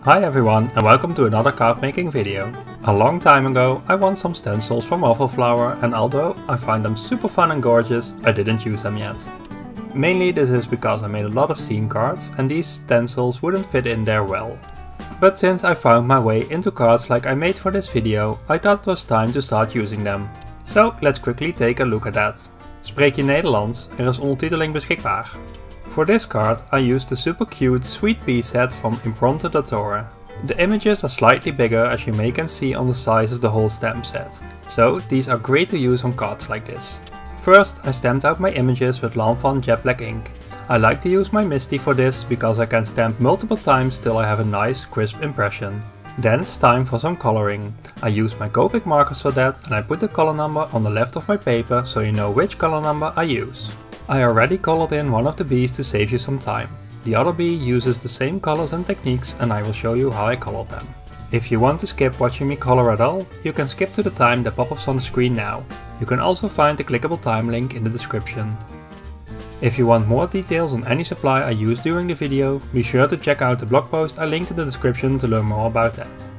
Hi everyone and welcome to another card making video. A long time ago I won some stencils from Waffle Flower, and although I find them super fun and gorgeous, I didn't use them yet. Mainly this is because I made a lot of scene cards and these stencils wouldn't fit in there well. But since I found my way into cards like I made for this video, I thought it was time to start using them. So let's quickly take a look at that. Spreek je Nederlands? Er is ondertiteling beschikbaar. For this card I used the super cute Sweet Pea set from Impronte. The images are slightly bigger, as you may can see on the size of the whole stamp set. So these are great to use on cards like this. First I stamped out my images with Lanvin jet black ink. I like to use my Misty for this because I can stamp multiple times till I have a nice crisp impression. Then it's time for some coloring. I use my Copic markers for that and I put the color number on the left of my paper so you know which color number I use. I already colored in one of the bees to save you some time. The other bee uses the same colors and techniques and I will show you how I colored them. If you want to skip watching me color at all, you can skip to the time that pops on the screen now. You can also find the clickable time link in the description. If you want more details on any supply I used during the video, be sure to check out the blog post I linked in the description to learn more about that.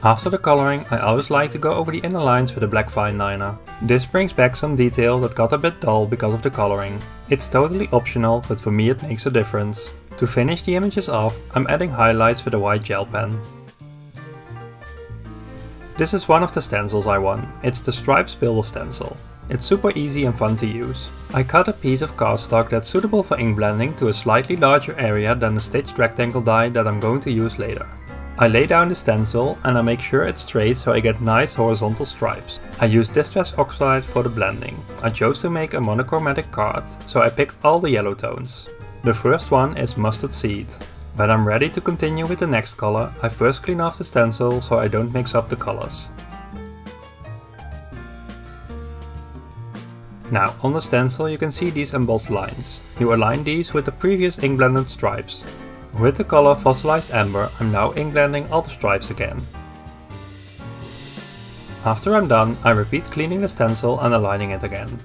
After the coloring, I always like to go over the inner lines with a black fine liner. This brings back some detail that got a bit dull because of the coloring. It's totally optional, but for me it makes a difference. To finish the images off, I'm adding highlights with a white gel pen. This is one of the stencils I won. It's the Stripes Builder stencil. It's super easy and fun to use. I cut a piece of cardstock that's suitable for ink blending to a slightly larger area than the stitched rectangle die that I'm going to use later. I lay down the stencil and I make sure it's straight so I get nice horizontal stripes. I use Distress Oxide for the blending. I chose to make a monochromatic card, so I picked all the yellow tones. The first one is Mustard Seed. When I'm ready to continue with the next color, I first clean off the stencil so I don't mix up the colors. Now on the stencil you can see these embossed lines. You align these with the previous ink blended stripes. With the color Fossilized Amber, I'm now ink blending all the stripes again. After I'm done, I repeat cleaning the stencil and aligning it again.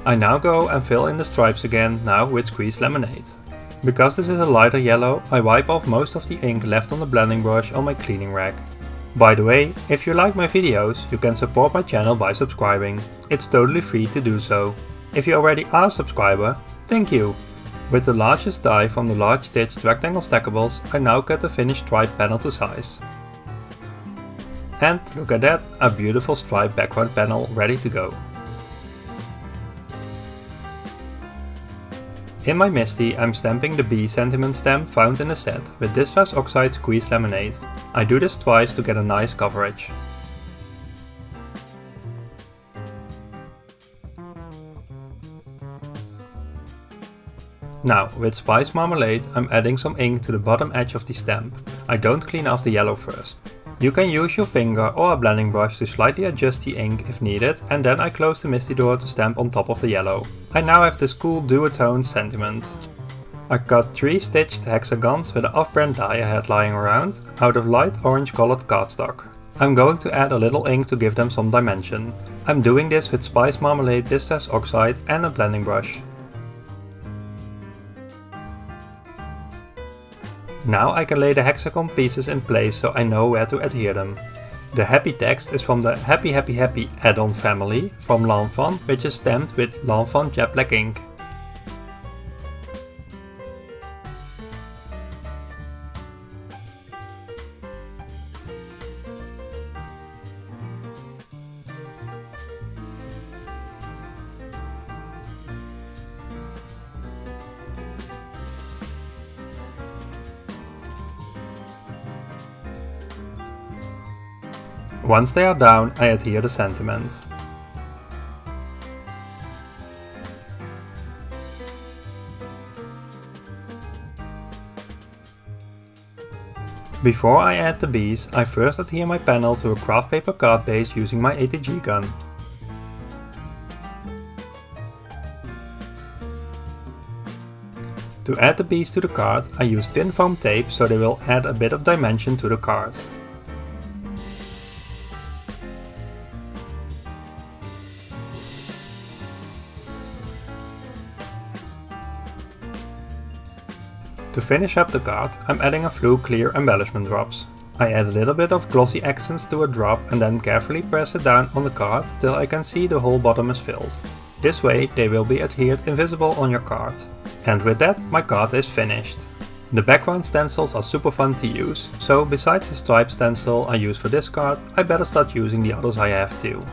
I now go and fill in the stripes again, now with squeezed lemonade. Because this is a lighter yellow, I wipe off most of the ink left on the blending brush on my cleaning rag. By the way, if you like my videos, you can support my channel by subscribing. It's totally free to do so. If you already are a subscriber, thank you! With the largest die from the large stitched rectangle stackables, I now cut the finished stripe panel to size. And look at that, a beautiful striped background panel ready to go. In my Misty, I'm stamping the bee sentiment stamp found in the set with Distress Oxide squeezed lemonade. I do this twice to get a nice coverage. Now, with Spice Marmalade, I'm adding some ink to the bottom edge of the stamp. I don't clean off the yellow first. You can use your finger or a blending brush to slightly adjust the ink if needed, and then I close the Misty door to stamp on top of the yellow. I now have this cool duotone sentiment. I cut 3 stitched hexagons with an off-brand die I had lying around out of light orange colored cardstock. I'm going to add a little ink to give them some dimension. I'm doing this with Spice Marmalade, Distress Oxide and a blending brush. Now I can lay the hexagon pieces in place so I know where to adhere them. The happy text is from the Happy Happy Happy add-on family from Lanvin, which is stamped with Lanvin jet black ink. Once they are down, I adhere the sentiment. Before I add the bees, I first adhere my panel to a craft paper card base using my ATG gun. To add the bees to the card, I use thin foam tape so they will add a bit of dimension to the card. To finish up the card, I'm adding a few clear embellishment drops. I add a little bit of glossy accents to a drop and then carefully press it down on the card till I can see the whole bottom is filled. This way they will be adhered invisible on your card. And with that, my card is finished. The background stencils are super fun to use, so besides the stripe stencil I use for this card, I better start using the others I have too.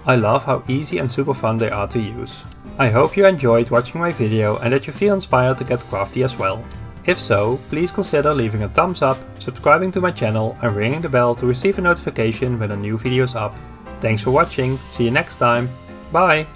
I love how easy and super fun they are to use. I hope you enjoyed watching my video and that you feel inspired to get crafty as well. If so, please consider leaving a thumbs up, subscribing to my channel and ringing the bell to receive a notification when a new video is up. Thanks for watching, see you next time, bye!